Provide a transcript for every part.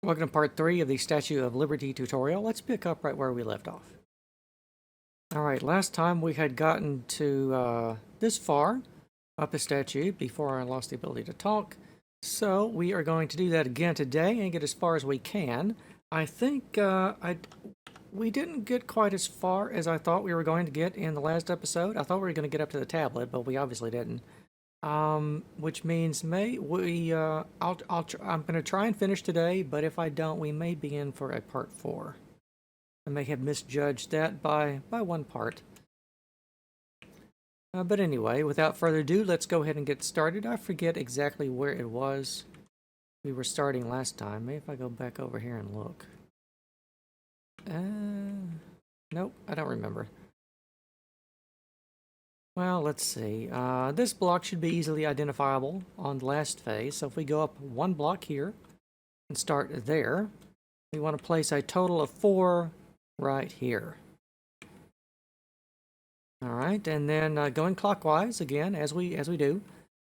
Welcome to part 3 of the Statue of Liberty tutorial. Let's pick up right where we left off. Alright, last time we had gotten to this far up the statue before I lost the ability to talk. So we are going to do that again today and get as far as we can. I think we didn't get quite as far as I thought we were going to get in the last episode. I thought we were going to get up to the tablet, but we obviously didn't. Which means I'm going to try and finish today, but if I don't, we may be in for a part 4. I may have misjudged that by one part. But anyway, without further ado, let's go ahead and get started. I forget exactly where it was we were starting last time. Maybe if I go back over here and look. Nope, I don't remember. Well, let's see. This block should be easily identifiable on the last phase. So if we go up one block here and start there, we want to place a total of 4 right here. All right, and then going clockwise again, as we do,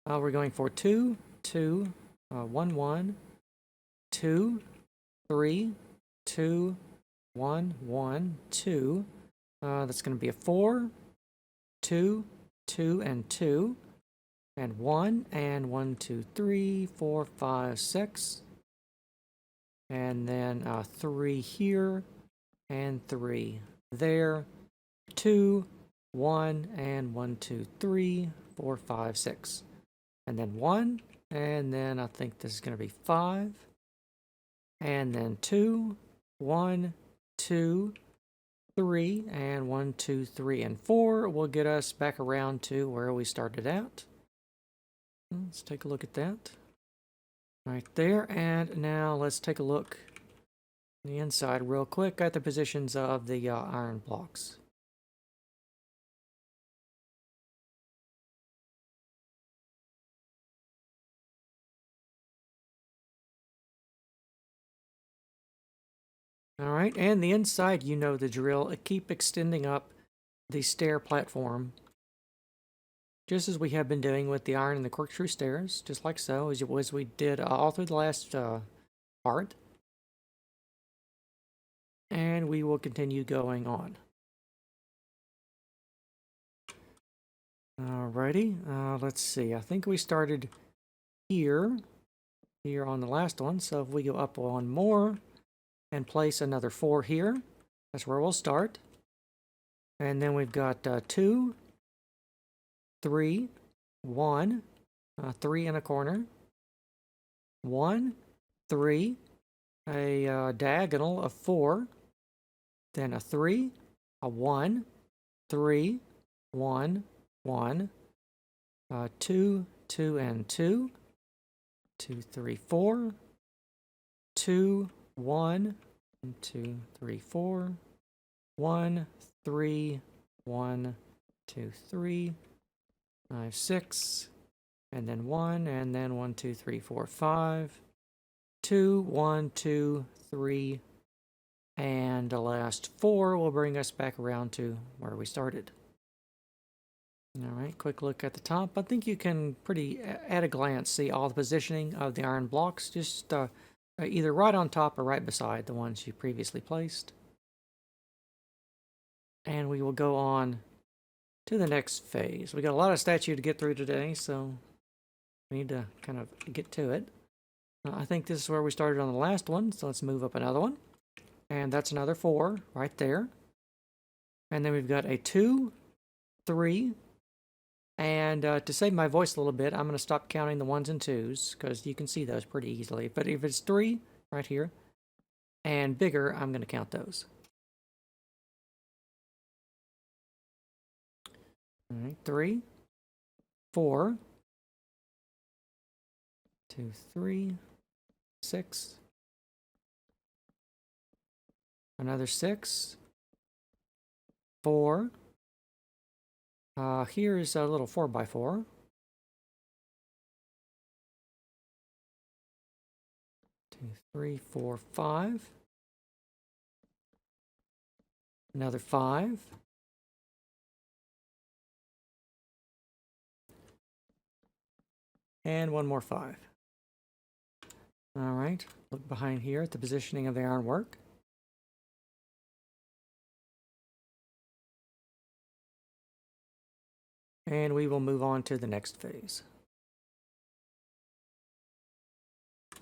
we're going for 2, 2, 1, 1, 2, 3, 2, 1, 1, 2. That's going to be a 4. 2, 2, and 2, and 1, and 1, 2, 3, 4, 5, 6, and then 3 here, and 3 there, 2, 1, and 1, 2, 3, 4, 5, 6, and then 1, and then I think this is going to be 5, and then 2, 1, 2, 3, and 1, 2, 3, and 4 will get us back around to where we started at. Let's take a look at that. Right there, and now let's take a look on the inside real quick at the positions of the iron blocks. All right, and the inside, you know the drill. Keep extending up the stair platform, just as we have been doing with the iron and the corkscrew stairs, just like so, as we did all through the last part. And we will continue going on. Alrighty, let's see. I think we started here on the last one. So if we go up one more and place another 4 here, that's where we'll start. And then we've got 2, 3, 1, 3 in a corner, 1, 3, a diagonal of 4, then a 3, a 1, 3, 1, 1, 2, 2, and 2, 2, 3, 4, 2, 1, 2, 3, 4, 1, 3, 1, 2, 3, 5, 6, and then 1, and then 1, 2, 3, 4, 5, 2, 1, 2, 3, and the last 4 will bring us back around to where we started. All right, quick look at the top. I think you can at a glance, see all the positioning of the iron blocks, just either right on top or right beside the ones you previously placed. And we will go on to the next phase. We got a lot of statue to get through today, so we need to kind of get to it. I think this is where we started on the last one, so let's move up another one. And that's another 4 right there. And then we've got a 2, 3, and to save my voice a little bit, I'm going to stop counting the 1s and 2s, because you can see those pretty easily. But if it's 3 right here, and bigger, I'm going to count those. All right, 3, 4, 2, 3, 6, another 6, 4. Here's a little 4x4. 2, 3, 4, 5. Another 5. And one more 5. All right, look behind here at the positioning of the ironwork. And we will move on to the next phase.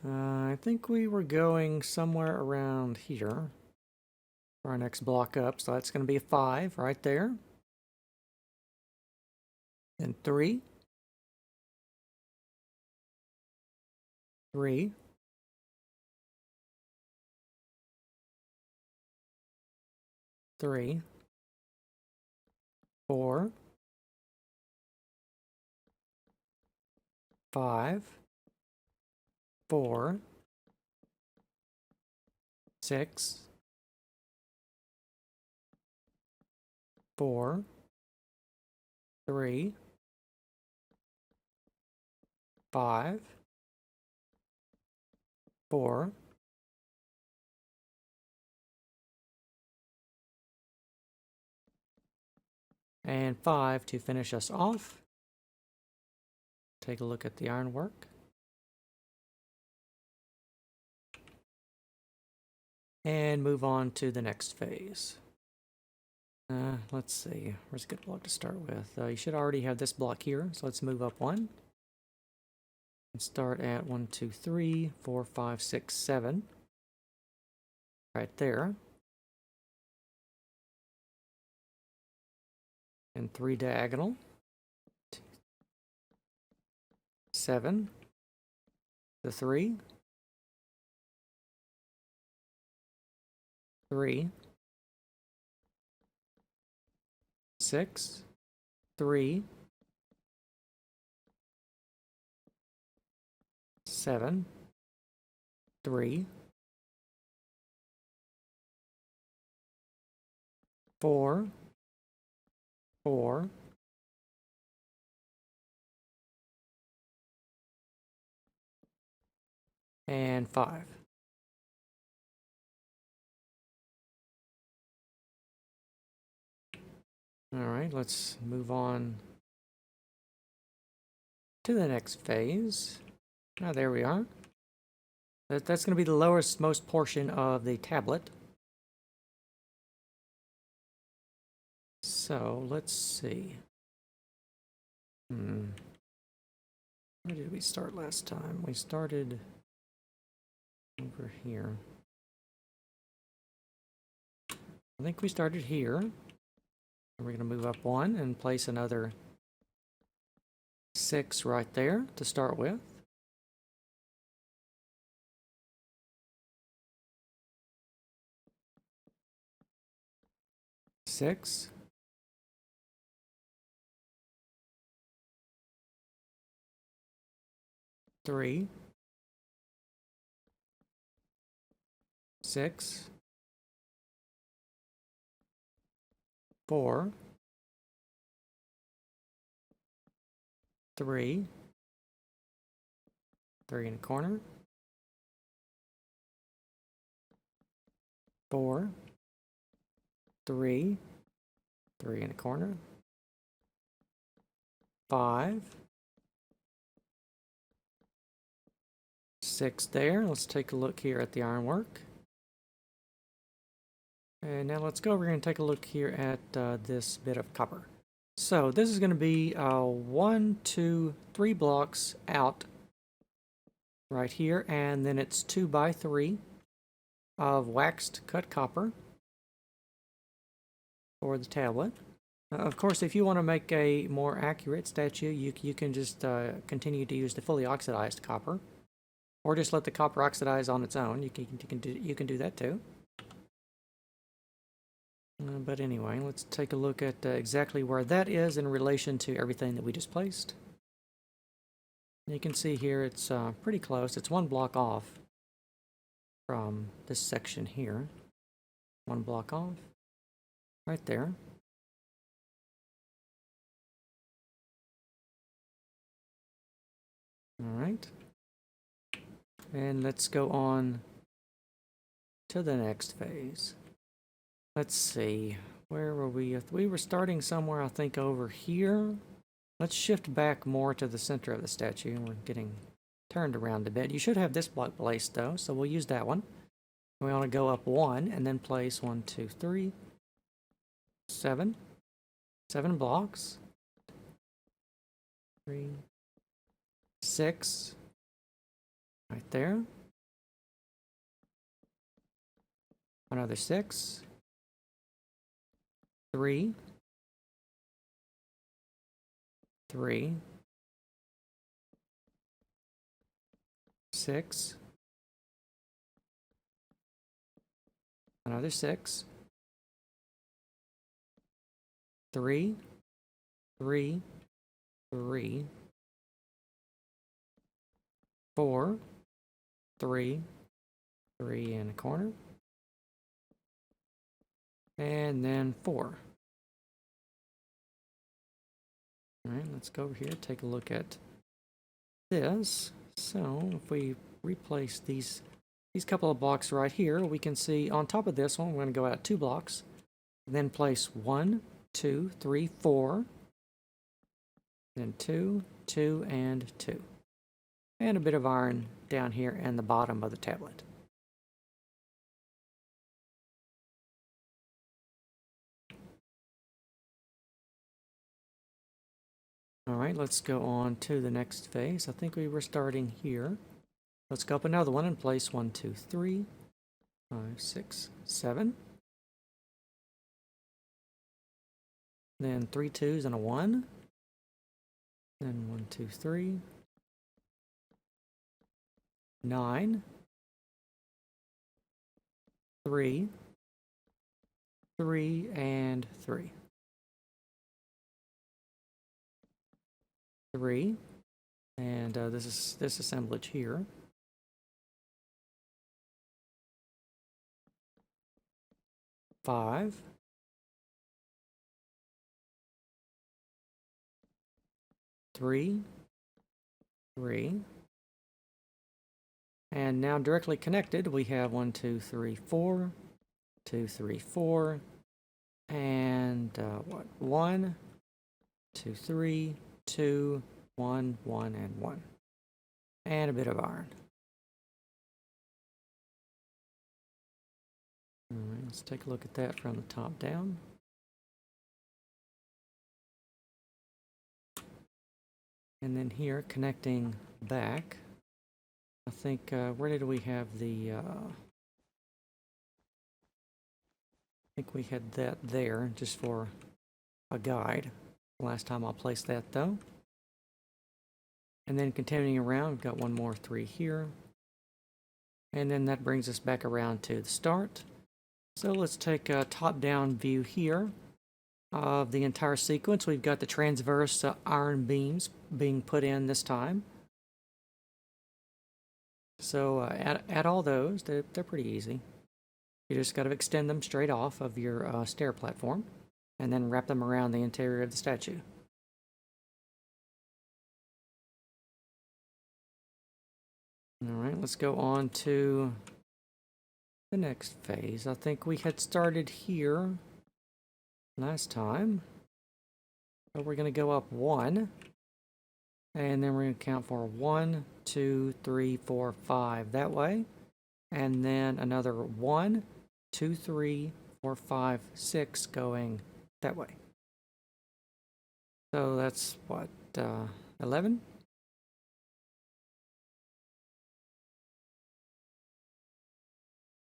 I think we were going somewhere around here for our next block up. So that's going to be a 5 right there. Then 3. 3. 3. 4. 5. 4. 6. 4. 3. 5. 4. And 5 to finish us off. Take a look at the ironwork. And move on to the next phase. Let's see, where's a good block to start with? You should already have this block here, so let's move up 1. And start at 1, 2, 3, 4, 5, 6, 7. Right there. And 3 diagonal. 7. The 3. 3. 6. 3. 7. 3. 4. 4. 5. All right, let's move on to the next phase. Ah, there we are. That's going to be the lowest most portion of the tablet. So let's see. Where did we start last time? We started over here. I think we started here. And we're going to move up 1 and place another 6 right there to start with. Six. 3. 6. 4. 3. 3 in the corner. 4. 3. 3 in the corner. 5. 6 there. Let's take a look here at the ironwork. And now let's go over here and take a look here at this bit of copper. So this is going to be 1, 2, 3 blocks out right here, and then it's 2 by 3 of waxed cut copper for the tablet. Of course, if you want to make a more accurate statue, you can just continue to use the fully oxidized copper, or just let the copper oxidize on its own. You can do that too. But anyway, let's take a look at exactly where that is in relation to everything that we just placed. You can see here it's pretty close. It's 1 block off from this section here. 1 block off. Right there. All right. And let's go on to the next phase. Let's see, where were we? We were starting somewhere, I think, over here. Let's shift back more to the center of the statue. We're getting turned around a bit. You should have this block placed though, so we'll use that one. We want to go up 1 and then place 1, 2, 3, 7. 7 blocks. 3, 6. Right there. Another 6. 3. 3. 6. Another 6. 3. 3. 3. 4. 3. 3 in a corner. And then 4. Alright, let's go over here, take a look at this. So if we replace these couple of blocks right here, we can see on top of this one, we're going to go out 2 blocks. Then place 1, 2, 3, 4. Then 2, 2, and 2. And a bit of iron down here in the bottom of the tablet. Alright, let's go on to the next phase. I think we were starting here. Let's go up another one and place 1, 2, 3, 5, 6, 7. Then 3 2s and a 1. Then 1, 2, 3. 9. 3. 3 and 3. 3. And this is this assemblage here. 5. 3. 3. And now directly connected, we have 1, 2, 3, 4. 2, 3, 4. And 1, 2, 3, 2, 1, 1, and 1. And a bit of iron. Alright, let's take a look at that from the top down. And then here, connecting back, I think, where did we have the, I think we had that there, just for a guide. Last time I'll place that, though. And then continuing around, we've got one more 3 here. And then that brings us back around to the start. So let's take a top-down view here of the entire sequence. We've got the transverse iron beams being put in this time. So add all those. They're pretty easy. You just got to extend them straight off of your stair platform and then wrap them around the interior of the statue. All right, let's go on to the next phase. I think we had started here last time. So we're going to go up 1. And then we're going to count for 1, 2, 3, 4, 5 that way. And then another 1, 2, 3, 4, 5, 6 going that way. So that's what, 11?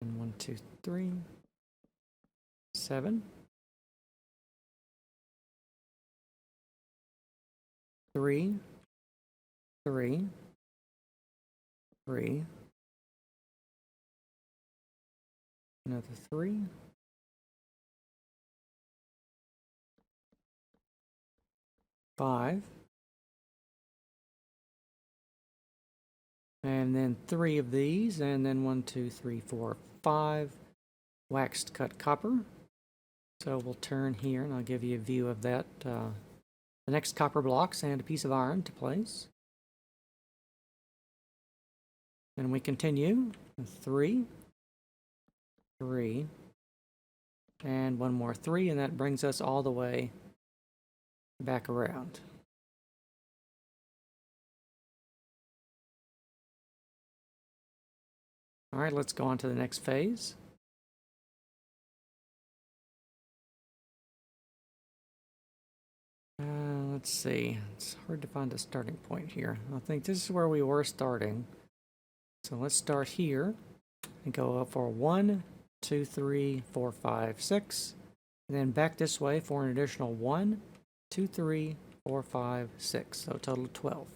And 1, 2, 3, 7. 3, 3, 3. Another 3. 5. And then 3 of these, and then 1, 2, 3, 4, 5 waxed cut copper. So we'll turn here and I'll give you a view of that. The next copper blocks and a piece of iron to place. And we continue. 3, 3, and one more 3, and that brings us all the way back around. All right, let's go on to the next phase. Let's see. It's hard to find a starting point here. I think this is where we were starting. So let's start here and go up for 1, 2, 3, 4, 5, 6. And then back this way for an additional 1, 2, 3, 4, 5, 6. So a total of 12.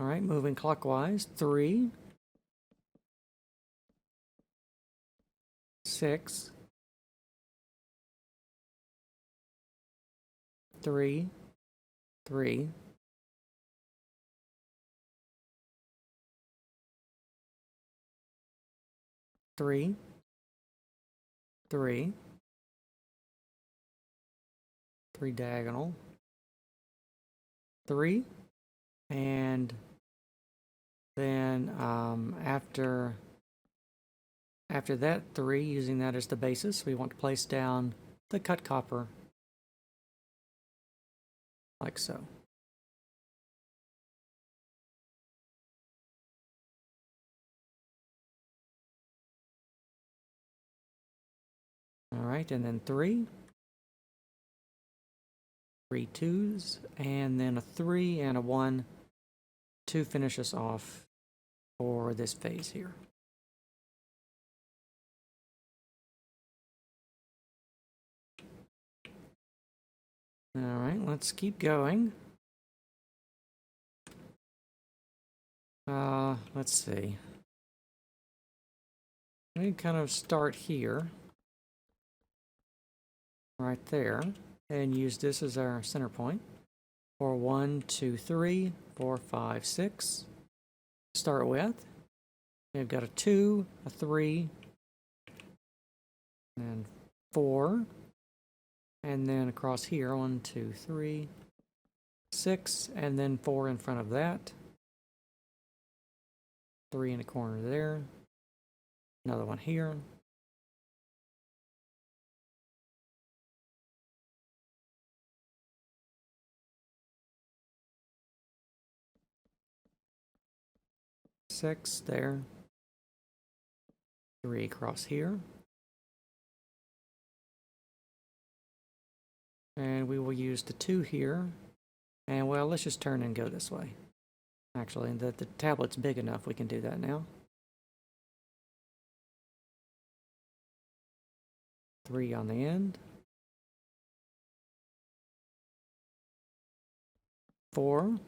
All right, moving clockwise. 3, 6, 3, 3, 3, 3, 3 diagonal, 3, and then after that 3, using that as the basis, we want to place down the cut copper like so. All right, and then 3 2s, and then a 3 and a 1 to finish us off for this phase here. All right, let's keep going. Let's see. We kind of start here, right there, and use this as our center point for 1, 2, 3, 4, 5, 6. Start with. We've got a 2, a 3, and 4, and then across here 1, 2, 3, 6, and then 4 in front of that. 3 in the corner there. Another one here. Six there. 3 across here. And we will use the 2 here. And well, let's just turn and go this way. Actually, the tablet's big enough, we can do that now. 3 on the end. 4.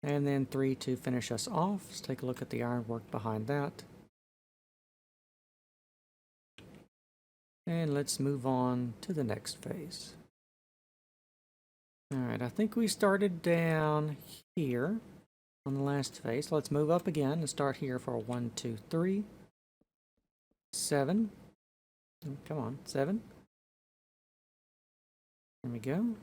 And then 3 to finish us off. Let's take a look at the ironwork behind that. And let's move on to the next phase. All right, I think we started down here on the last phase. Let's move up again and start here for 1, 2, 3, 7. Come on, 7. There we go.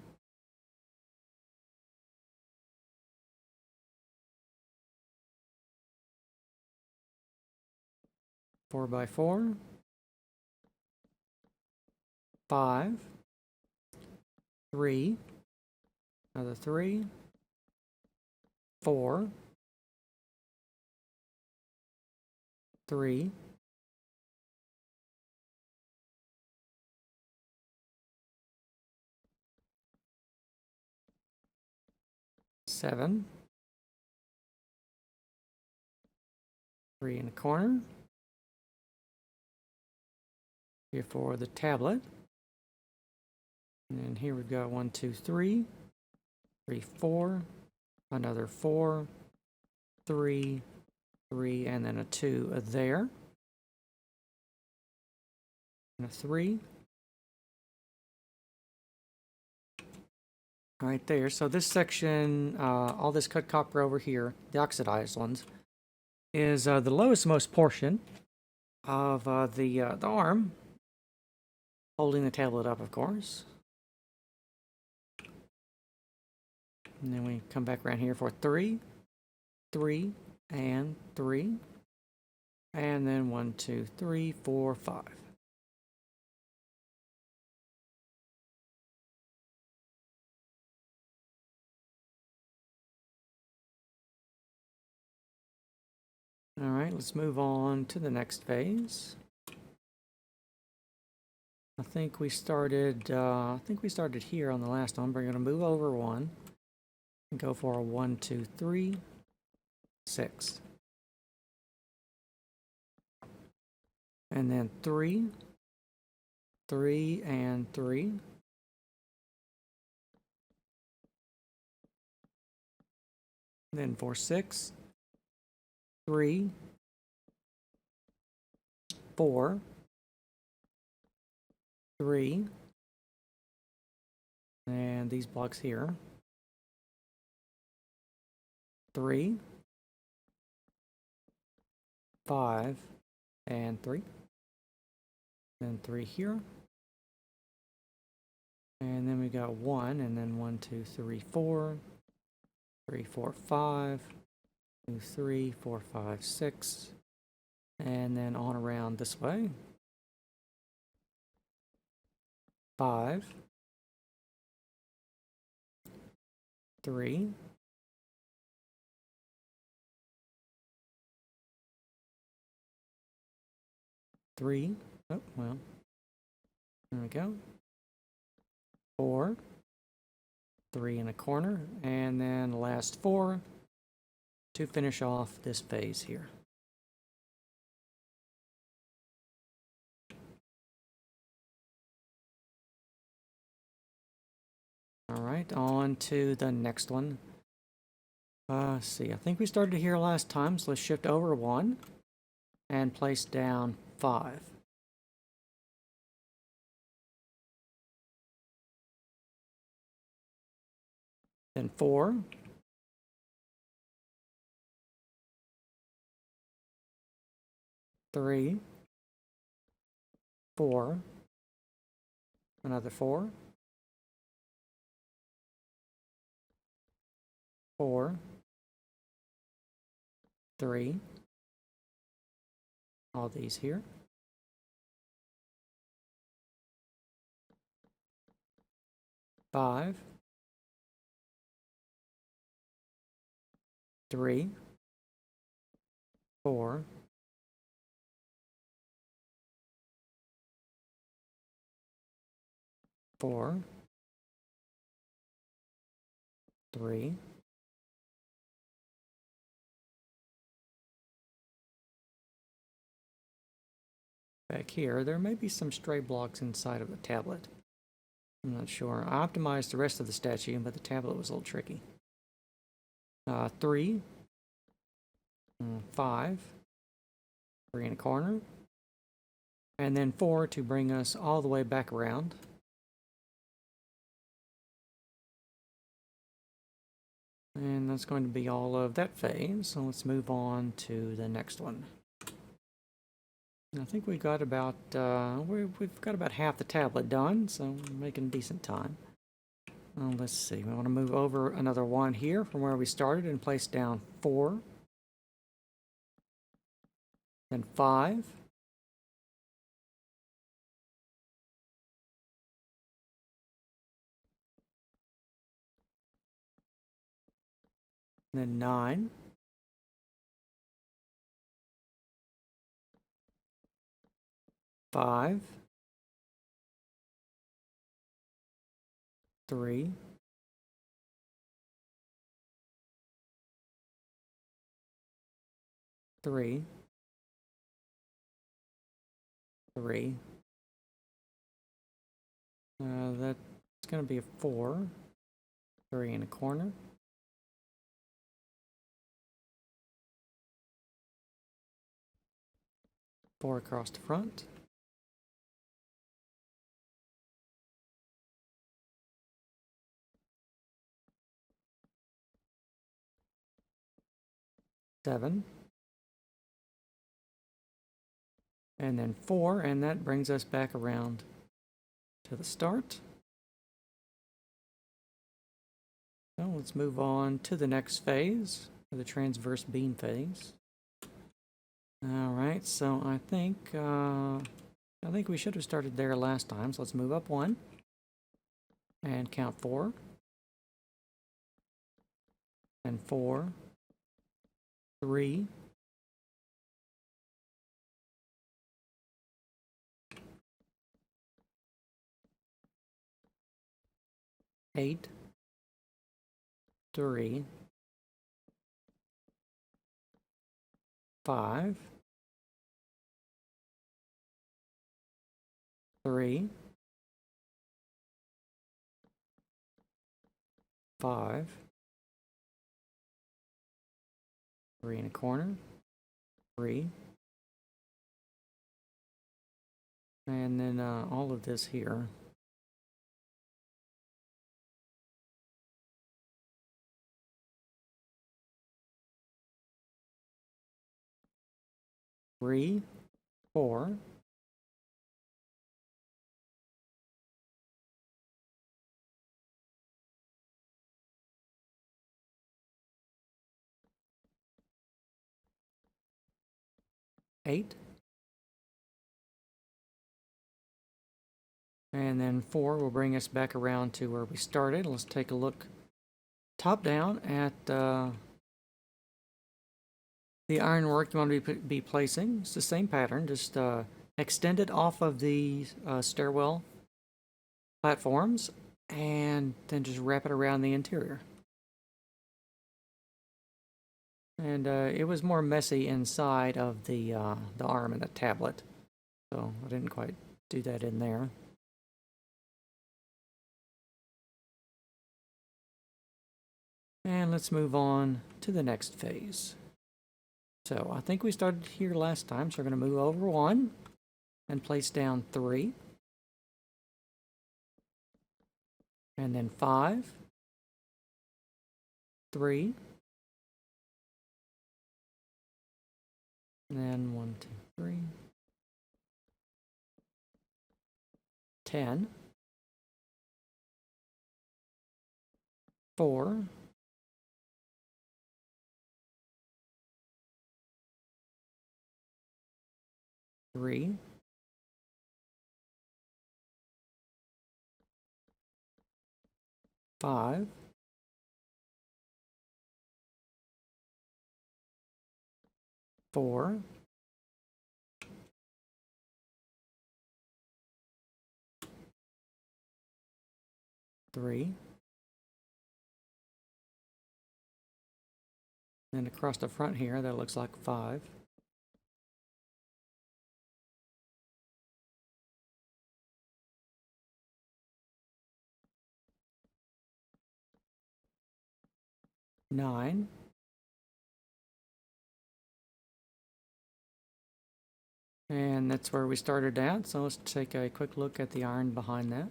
Four by 4. 5. 3. Another 3. 4. 3. 7. 3 in the corner. Here for the tablet. And then here we've got 1, 2, 3. 3, 4. Another 4. 3. 3, and then a 2 there. And a 3. Right there. So this section, all this cut copper over here, the oxidized ones, is the lowest most portion of the arm, holding the tablet up, of course. And then we come back around here for 3, 3, and 3. And then 1, 2, 3, 4, 5. right, let's move on to the next phase. I think we started here on the last one. We're going to move over one and go for a 1, 2, 3, 6. And then 3, 3, and 3. Then for 6, 3, 4, 3, and these blocks here, 3, 5, and 3. Then 3 here. And then we got 1, and then 1, 2, 3, 4, 3, 4, 5, 2, 3, 4, 5, 6, and then on around this way. 5, 3, 3. Oh, well, there we go. 4, 3 in a corner, and then last 4 to finish off this phase here. All right, on to the next one. Let's see, I think we started here last time, so let's shift over 1 and place down 5. Then 4, 3, 4, another 4, 4, 3, all these here, 5, 3, 4, 4, 3, 'back here, there may be some stray blocks inside of the tablet. I'm not sure. I optimized the rest of the statue, but the tablet was a little tricky. 3, 5, 3 in a corner, and then 4 to bring us all the way back around. And that's going to be all of that phase, so let's move on to the next one. I think we got about we've got about half the tablet done, so we're making decent time. Let's see, we want to move over another 1 here from where we started and place down 4, then 5, then 9, 5, 3, 3, 3. That's going to be a 4, 3 in a corner. 4 across the front. 7, and then 4, and that brings us back around to the start. So let's move on to the next phase, the transverse beam phase. All right, so I think we should have started there last time. So let's move up 1 and count 4, and 4, 3, 8, 3, 5, 3, 5, 3 in a corner, 3, and then all of this here. Three, 4, 8, and then 4 will bring us back around to where we started. Let's take a look top down at the ironwork you want to be placing. It's the same pattern, just extend it off of the stairwell platforms and then just wrap it around the interior. And it was more messy inside of the arm and the tablet, so I didn't quite do that in there. And let's move on to the next phase. So I think we started here last time, so we're going to move over 1 and place down 3. And then 5, 3, and then 1, 2, 3, 10, 4, 3, 5, 4, 3, and across the front here that looks like 5, nine, and that's where we started at. So let's take a quick look at the iron behind that.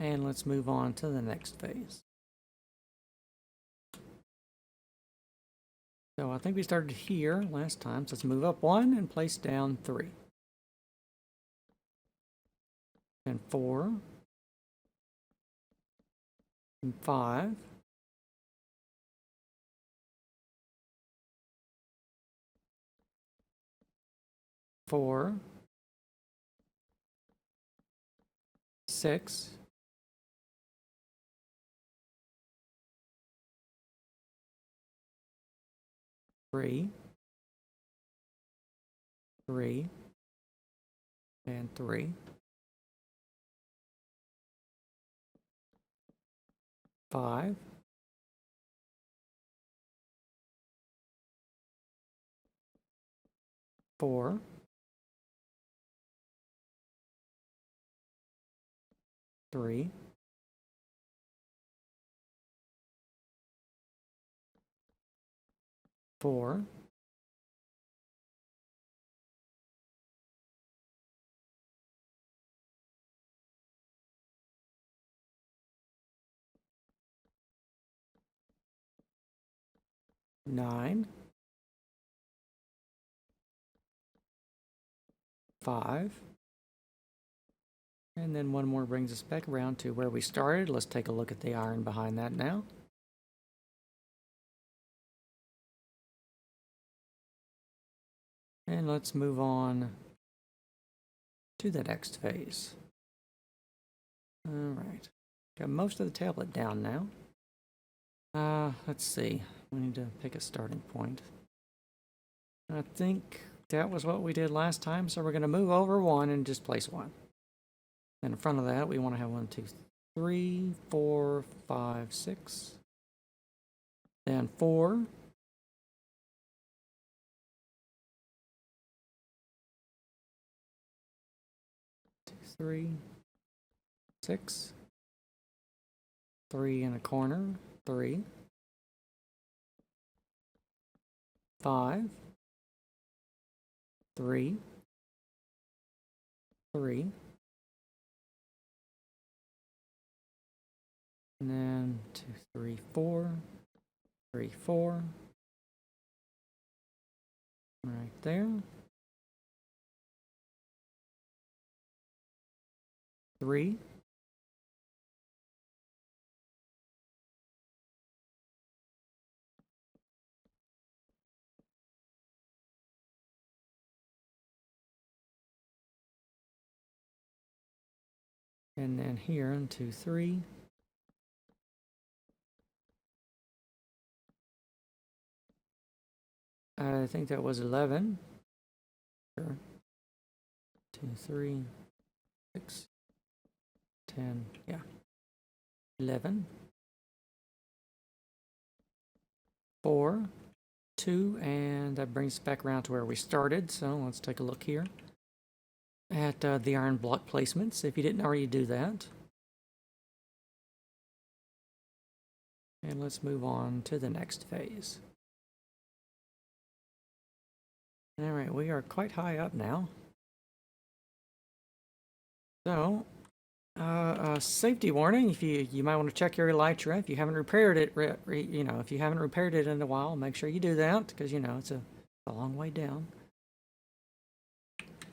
And let's move on to the next phase. So I think we started here last time, so let's move up 1 and place down 3. And 4, and 5, 4, 6, 3, 3, and 3, 5, 4, 3, 4, 9, 5, and then one more brings us back around to where we started. Let's take a look at the iron behind that now. And let's move on to the next phase. All right, got most of the tablet down now. Let's see, we need to pick a starting point. I think that was what we did last time, so we're going to move over one and just place one. And in front of that, we want to have 1, 2, 3, 4, 5, 6. Then 4. 2, 3, 6. 3 in a corner, 3. 5. 3. 3. And then 2, 3, 4. 3, 4. Right there. 3. And then here, 1, 2, 3. I think that was 11. Sure. 2, 3, 6, 10. Yeah. 11. 4, 2, and that brings us back around to where we started. So let's take a look here at the iron block placements, if you didn't already do that. And let's move on to the next phase. All right, we are quite high up now. So, safety warning: if you might want to check your elytra if you haven't repaired it. If you haven't repaired it in a while, make sure you do that, because it's a long way down.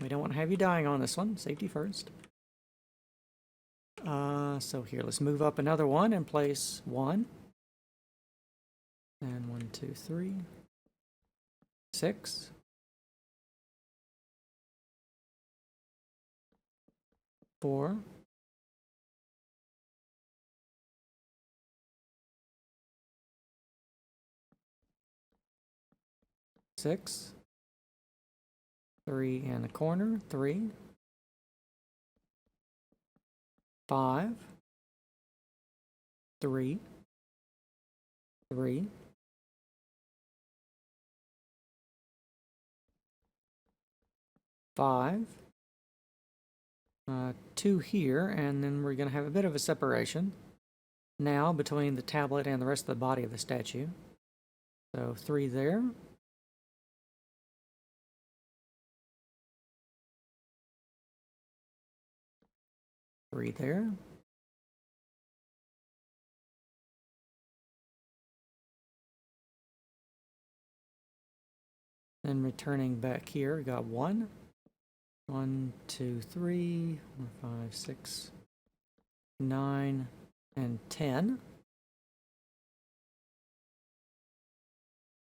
We don't want to have you dying on this one. Safety first. So here, let's move up another one and place 1. And 1, 2, 3, 6. 4. 6. 3 in the corner, 3. 5. 3. 3. 5. 2 here, and then we're going to have a bit of a separation now between the tablet and the rest of the body of the statue. So 3 there. 3 there. Then returning back here, we got 1. 1, 2, 3, 4, 5, 6, 9, and 10.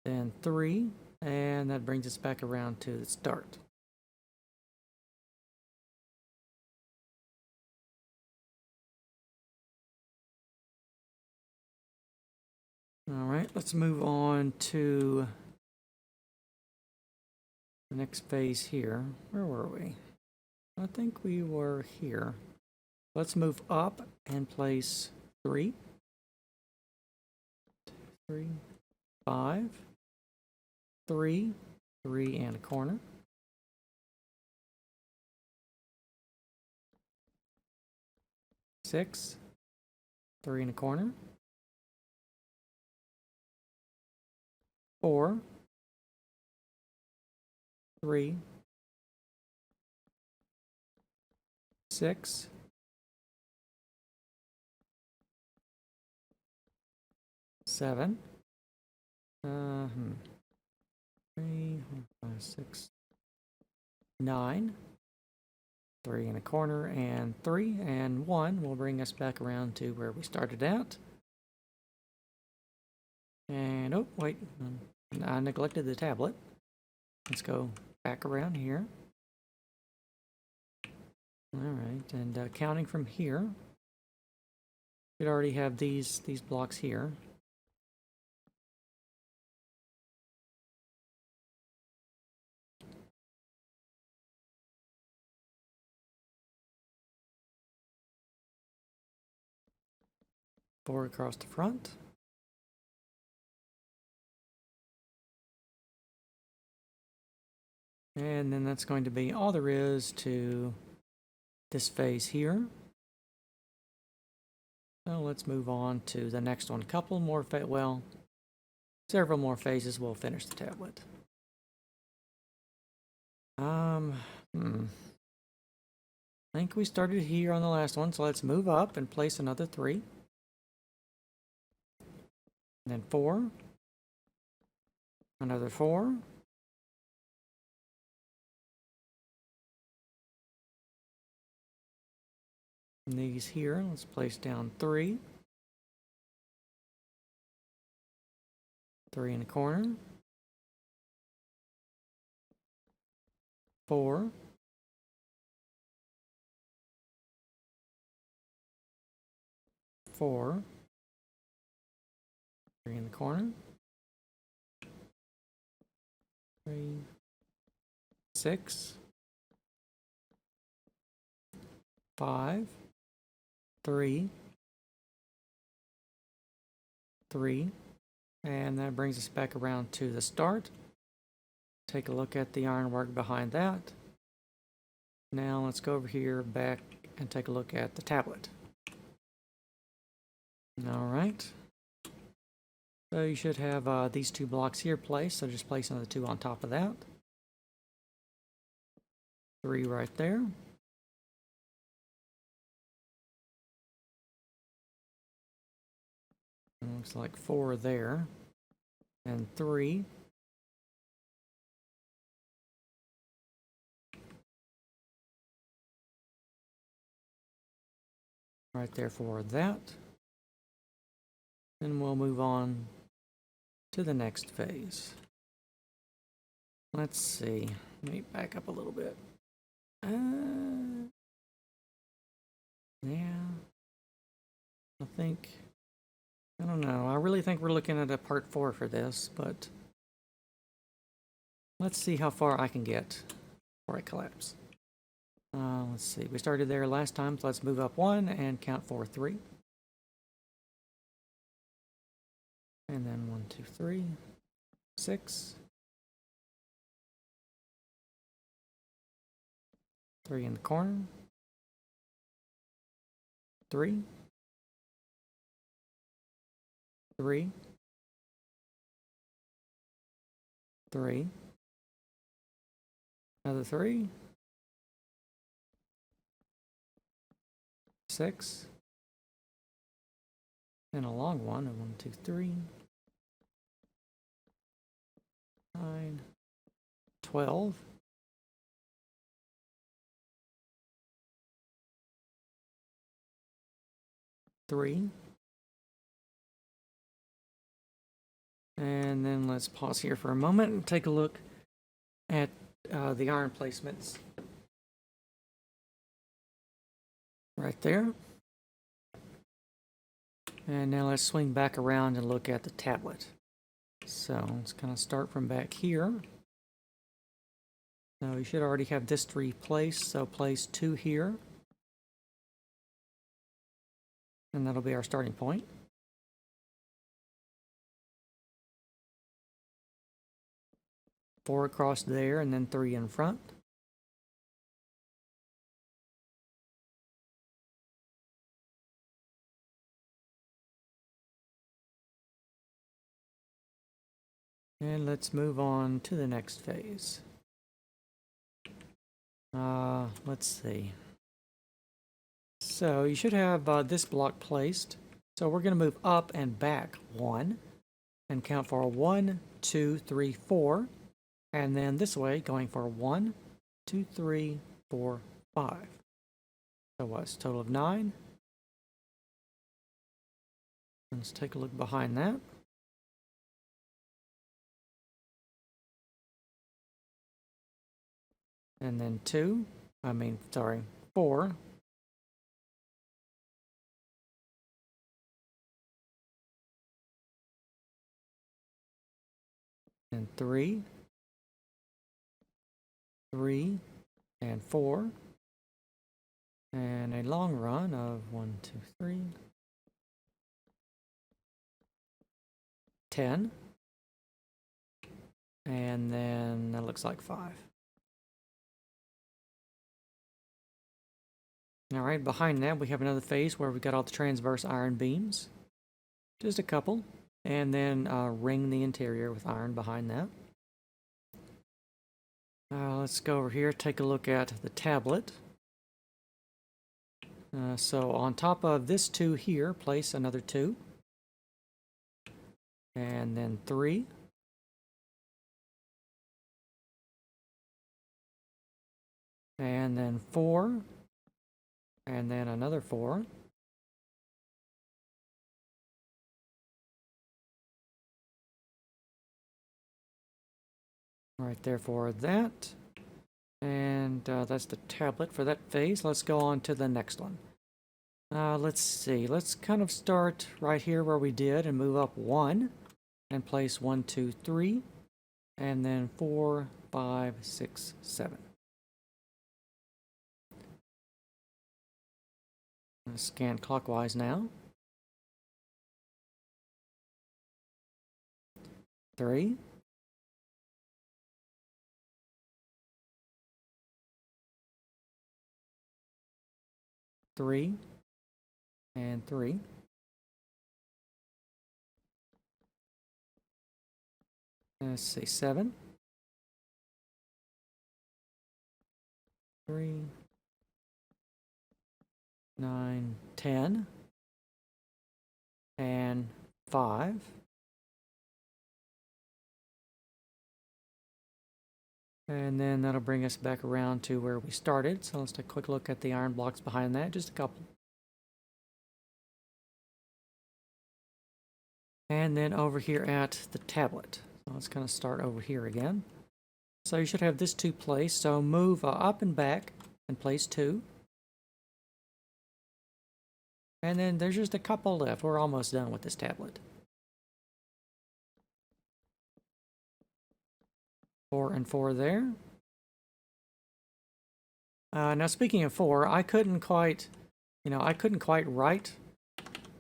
Then 3, and that brings us back around to the start. All right, let's move on to the next phase here. Where were we? I think we were here. Let's move up and place 3. 2, 3, 5. 3. 3 and a corner. 6. 3 and a corner. 4. 3. 6. 7. 3, 4, 5, 6, 9. 3 in a corner, and 3, and 1 will bring us back around to where we started at. And oh wait, I neglected the tablet. Let's go back around here. All right, and counting from here, we'd already have these blocks here. 4 across the front. And then that's going to be all there is to this phase here. So let's move on to the next one. Couple more, several more phases will finish the tablet. I think we started here on the last one, so let's move up and place another 3. And then 4. Another 4. And these here, let's place down 3. 3 in the corner. 4. 4. 3 in the corner. 3. 6. 5. 3. 3. And that brings us back around to the start. Take a look at the ironwork behind that. Now let's go over here back and take a look at the tablet. All right. So you should have these 2 blocks here placed. So just place another 2 on top of that. 3 right there. Looks like 4 there. And 3. Right there for that. Then we'll move on to the next phase. Let's see. Let me back up a little bit. Yeah. I don't know. I really think we're looking at a part 4 for this, but let's see how far I can get before I collapse. Let's see. We started there last time, so let's move up 1 and count 4, 3. And then 1, 2, 3, 6. 3 in the corner. 3. 3. 3. Another 3. 6. And a long one of 1, 2, 3. 9. 12. 3. And then let's pause here for a moment and take a look at the iron placements. Right there. And now let's swing back around and look at the tablet. So let's kind of start from back here. Now you should already have this 3 placed, so place 2 here. And that'll be our starting point. Four across there, and then 3 in front. And let's move on to the next phase. Let's see. So you should have this block placed. So we're going to move up and back 1 and count for 1, 2, 3, 4. And then this way going for 1, 2, 3, 4, 5. So what's a total of 9? Let's take a look behind that. And then 4. And 3, 3, and 4. And a long run of 1, 2, 3, 10. And then that looks like 5. All right, behind that we have another phase where we've got all the transverse iron beams. Just a couple. And then ring the interior with iron behind that. Let's go over here, take a look at the tablet. So on top of this 2 here, place another 2. And then 3. And then 4. And then another 4. Right there for that. And that's the tablet for that phase. Let's go on to the next one. Let's see. Let's kind of start right here where we did and move up 1 and place 1, 2, 3, and then 4, 5, 6, 7. Scan clockwise now. 3. 3 and 3. Let's see, 7. 3, 9, 10, and 5. And then that'll bring us back around to where we started. So let's take a quick look at the iron blocks behind that, just a couple. And then over here at the tablet. So let's kind of start over here again. So you should have this 2 placed. So move up and back and place 2. And then there's just a couple left. We're almost done with this tablet. 4 and 4 there. Now speaking of 4, I couldn't quite write.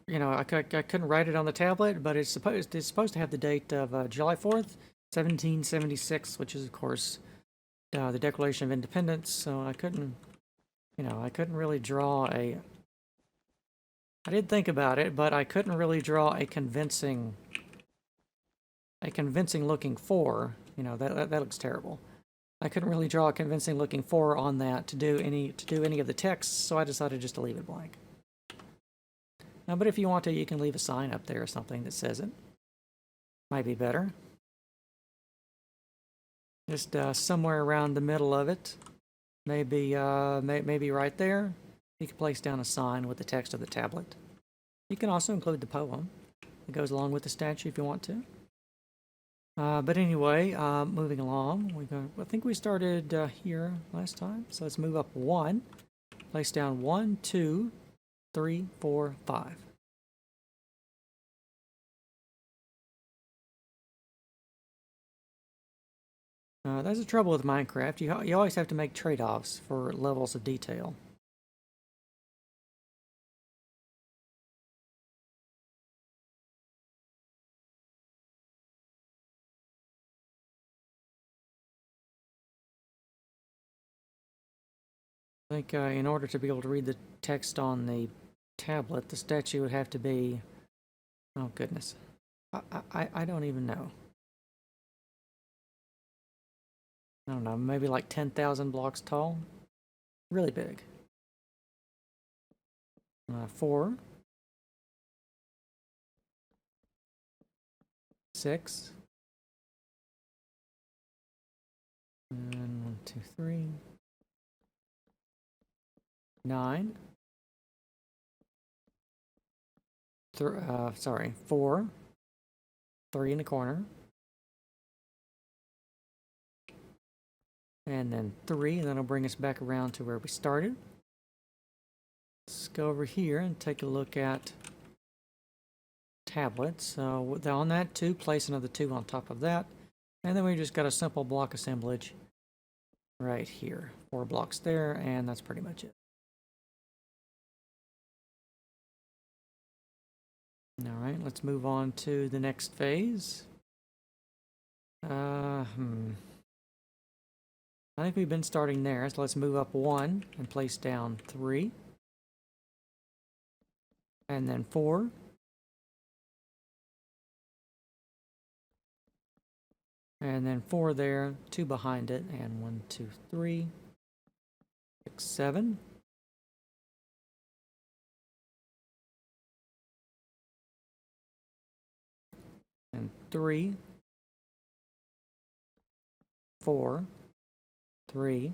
I couldn't write it on the tablet, but it's supposed to have the date of July 4th, 1776, which is of course the Declaration of Independence. So I couldn't really draw a. I did think about it, but I couldn't really draw a convincing looking 4. That looks terrible. I couldn't really draw a convincing looking 4 on that to do any of the text, so I decided just to leave it blank. But if you want to, you can leave a sign up there or something that says it. Might be better. Just somewhere around the middle of it, maybe right there. You can place down a sign with the text of the tablet. You can also include the poem that goes along with the statue if you want to. But anyway, moving along, I think we started here last time. So let's move up 1, place down 1, 2, 3, 4, 5. That's the trouble with Minecraft. You always have to make trade-offs for levels of detail. I think in order to be able to read the text on the tablet, the statue would have to be, oh goodness, I don't even know. I don't know, maybe like 10,000 blocks tall. Really big. 4, 6, and 1, 2, 3, 9. 4, 3 in the corner, and then 3, and that'll bring us back around to where we started. Let's go over here and take a look at tablets. So on that 2, place another 2 on top of that, and then we just got a simple block assemblage right here. 4 blocks there, and that's pretty much it. All right, let's move on to the next phase. I think we've been starting there, so let's move up 1 and place down 3. And then 4. And then 4 there, 2 behind it, and 1, 2, 3, 6, 7. And 3, 4, 3,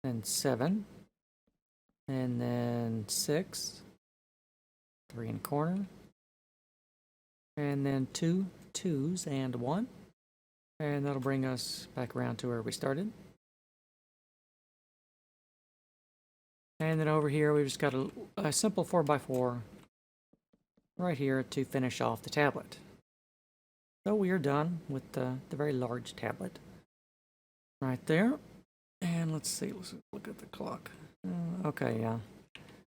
and 7, and then 6, 3 in the corner, and then 2 2s and 1, and that'll bring us back around to where we started. And then over here we've just got a simple 4x4 right here to finish off the tablet. So we are done with the very large tablet right there. And let's look at the clock. Okay, yeah.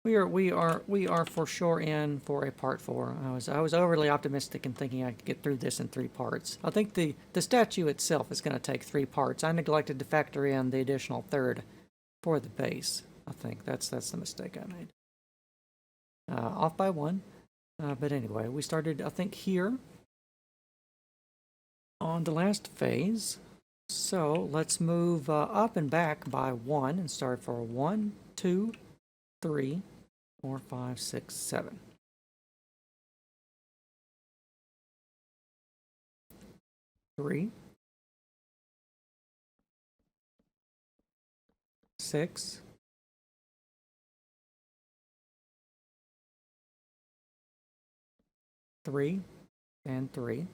We are for sure in for a part 4. I was overly optimistic in thinking I could get through this in 3 parts. I think the statue itself is going to take 3 parts. I neglected to factor in the additional third for the base. I think that's the mistake I made. Off by 1. But anyway, we started, I think, here on the last phase. So let's move up and back by 1 and start for 1, 2, 3, 4, 5, 6, 7. 3, 6, 3, and 3,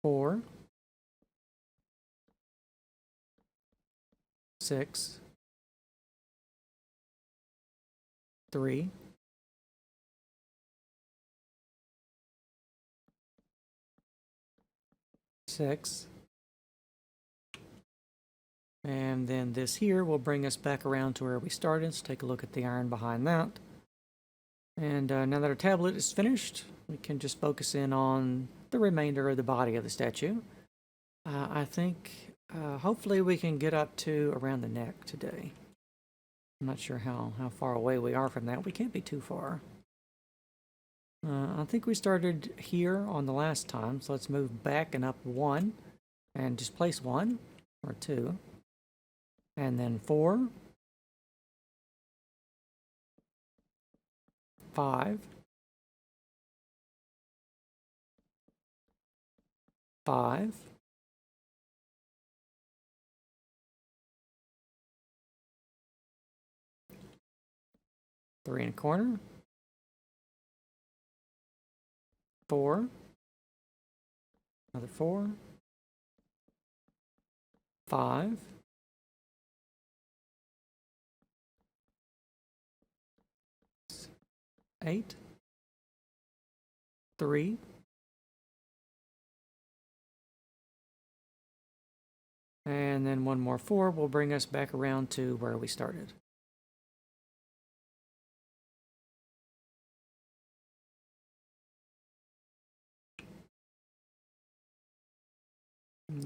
4, 6, 3, 6, and then this here will bring us back around to where we started. Let's take a look at the iron behind that. And now that our tablet is finished, we can just focus in on the remainder of the body of the statue. I think hopefully we can get up to around the neck today. I'm not sure how far away we are from that. We can't be too far. I think we started here on the last time, so let's move back and up 1 and just place 1 or 2. And then 4, 5, 5, 3 in a corner, 4, another 4, 5, 8, 3, and then one more 4 will bring us back around to where we started.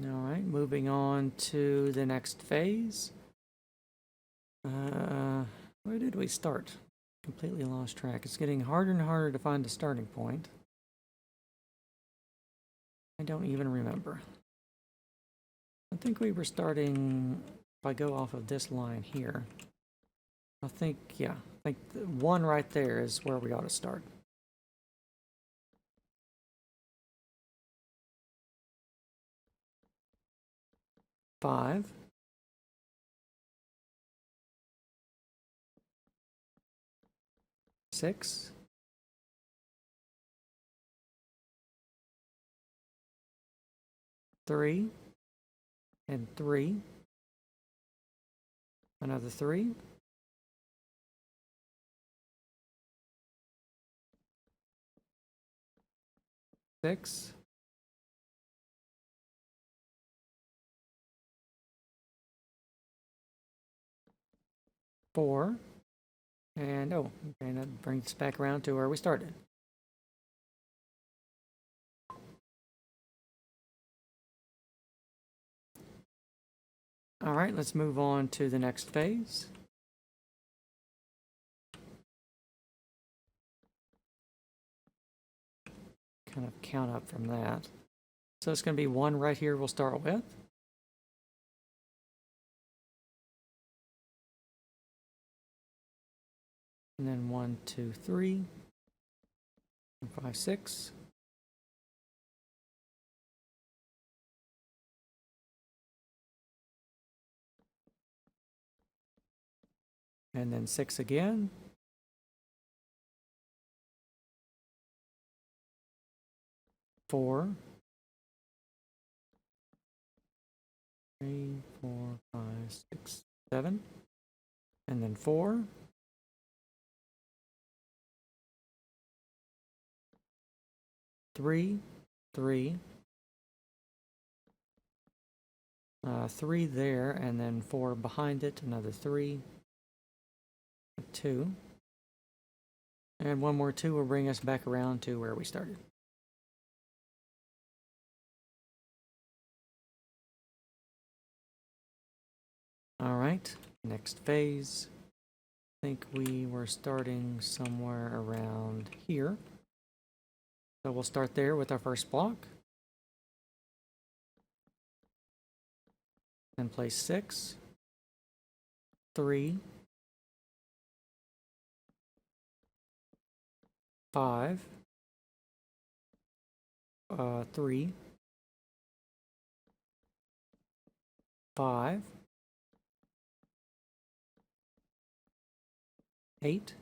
All right, moving on to the next phase. Where did we start? Completely lost track. It's getting harder and harder to find a starting point. I don't even remember. I think we were starting, if I go off of this line here, I think, yeah, I think the 1 right there is where we ought to start. Five, 6, 3, and 3, another 3, 6, 4, and oh, okay, that brings us back around to where we started. All right, let's move on to the next phase. Kind of count up from that. So it's going to be 1 right here we'll start with. And then 1, 2, 3, 4, 5, 6. And then 6 again. 4, 3, 4, 5, 6, 7. And then 4. 3, 3. 3 there, and then 4 behind it, another 3, 2. And one more 2 will bring us back around to where we started. All right, next phase. I think we were starting somewhere around here. So we'll start there with our first block. Then place 6, 3, 5, 3, 5, 8,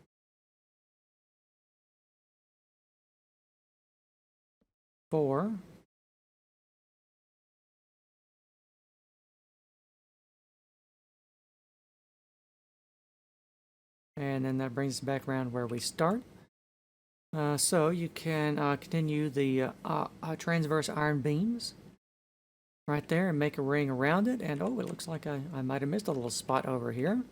4, and then that brings us back around where we start. So you can continue the transverse iron beams right there and make a ring around it. And oh, it looks like I might have missed a little spot over here.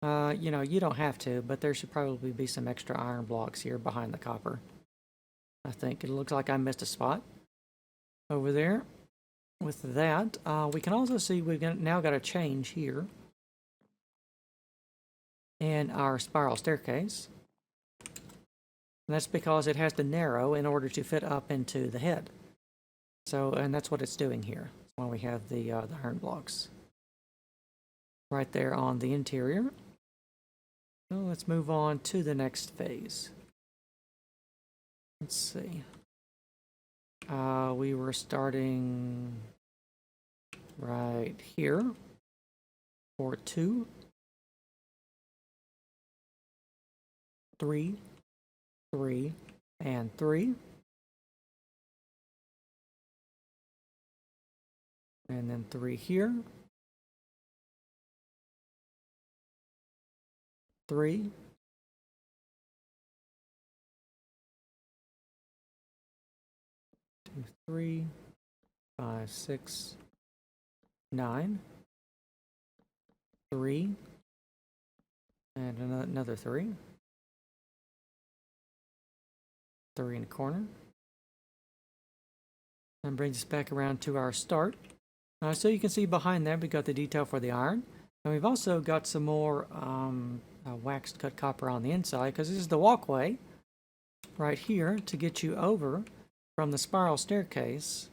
You know, you don't have to, but there should probably be some extra iron blocks here behind the copper. I think it looks like I missed a spot over there. With that, we can also see we've now got a change here in our spiral staircase. And that's because it has to narrow in order to fit up into the head. So, and that's what it's doing here. That's why we have the iron blocks right there on the interior. So let's move on to the next phase. Let's see. We were starting right here for 2, 3, 3, and 3. And then 3 here. 3. 2, 3, 5, 6, 9. 3. And another 3. 3 in the corner. And brings us back around to our start. So you can see behind that, we've got the detail for the iron. And we've also got some more waxed cut copper on the inside, because this is the walkway right here to get you over from the spiral staircase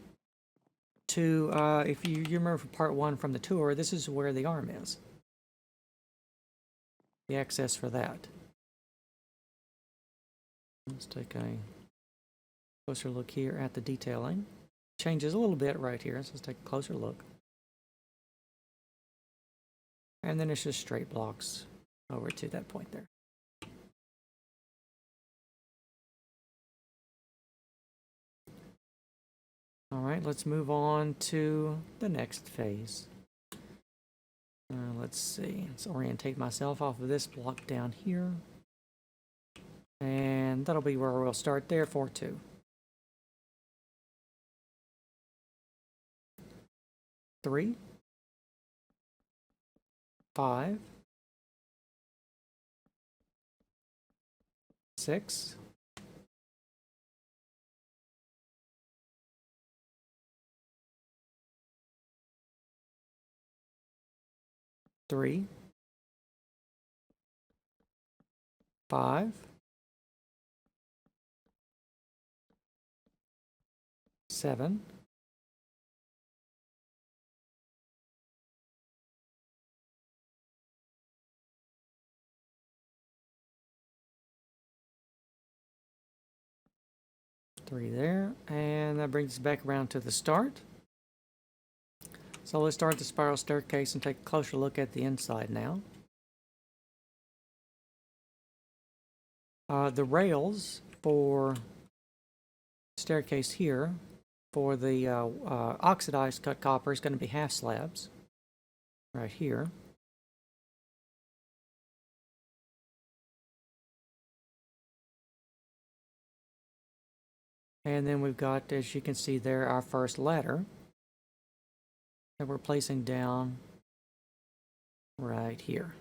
to, if you remember from part 1 from the tour, this is where the arm is. The access for that. Let's take a closer look here at the detailing. Changes a little bit right here, so let's take a closer look. And then it's just straight blocks over to that point there. All right, let's move on to the next phase. Let's see, let's orientate myself off of this block down here. And that'll be where we'll start there for 2. 3, 5, 6, 3, 5, 7, 3 there, and that brings us back around to the start. So let's start the spiral staircase and take a closer look at the inside now. The rails for staircase here for the oxidized cut copper is going to be half slabs right here. And then we've got, as you can see there, our first ladder that we're placing down right here.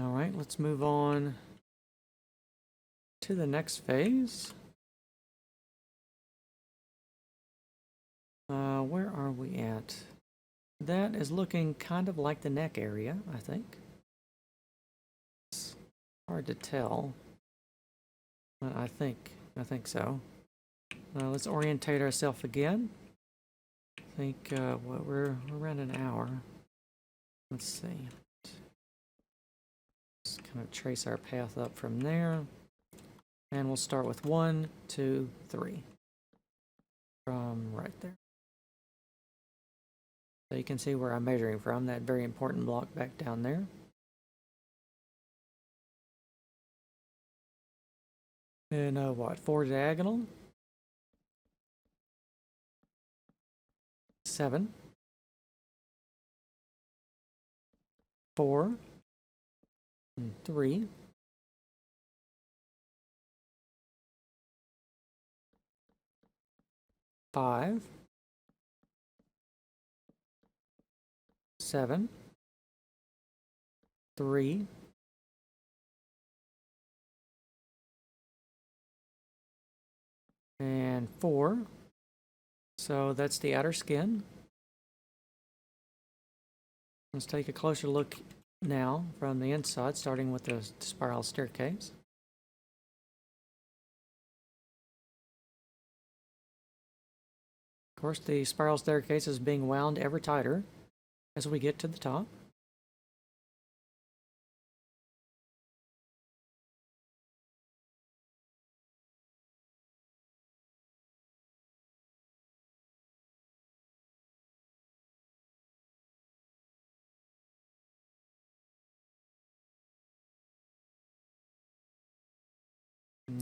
All right, let's move on to the next phase. Where are we at? That is looking kind of like the neck area, I think. It's hard to tell, but I think so. Let's orientate ourselves again. I think we're around an hour. Let's see. Just kind of trace our path up from there, and we'll start with 1, 2, 3 from right there. So you can see where I'm measuring from, that very important block back down there. And what, 4 diagonal? 7. 4. And 3. 5. 7. 3. 4. So that's the outer skin. Let's take a closer look now from the inside, starting with the spiral staircase. Of course, the spiral staircase is being wound ever tighter as we get to the top.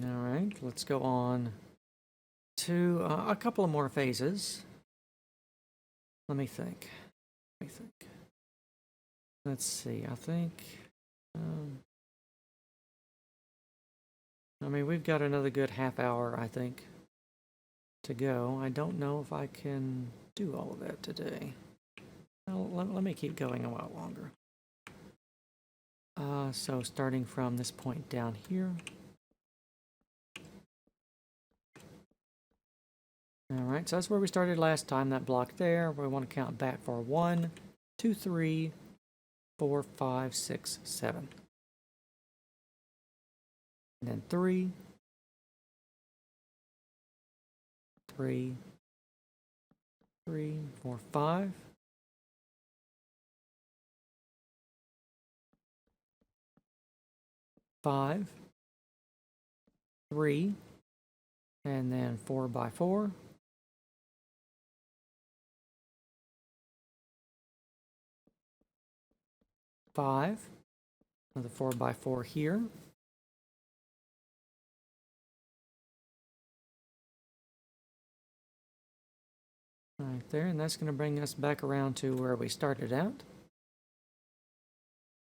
All right, let's go on to a couple of more phases. Let me think. Let's see, I think... I mean, we've got another good half hour, I think, to go. I don't know if I can do all of that today. Well, let me keep going a while longer. So starting from this point down here. All right, so that's where we started last time, that block there. We want to count back for 1, 2, 3, 4, 5, 6, 7. And then 3, 3, 3, 4, 5. 5, 3, and then 4 by 4. 5, another 4 by 4 here. Right there, and that's going to bring us back around to where we started out,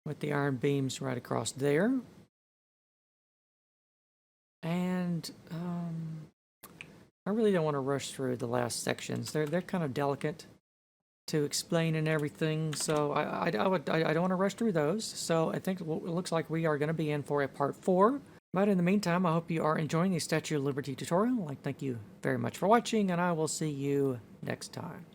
with the iron beams right across there. And I really don't want to rush through the last sections. They're kind of delicate to explain and everything, so I don't want to rush through those. So I think it looks like we are going to be in for a part 4. But in the meantime, I hope you are enjoying the Statue of Liberty tutorial. Thank you very much for watching, and I will see you next time.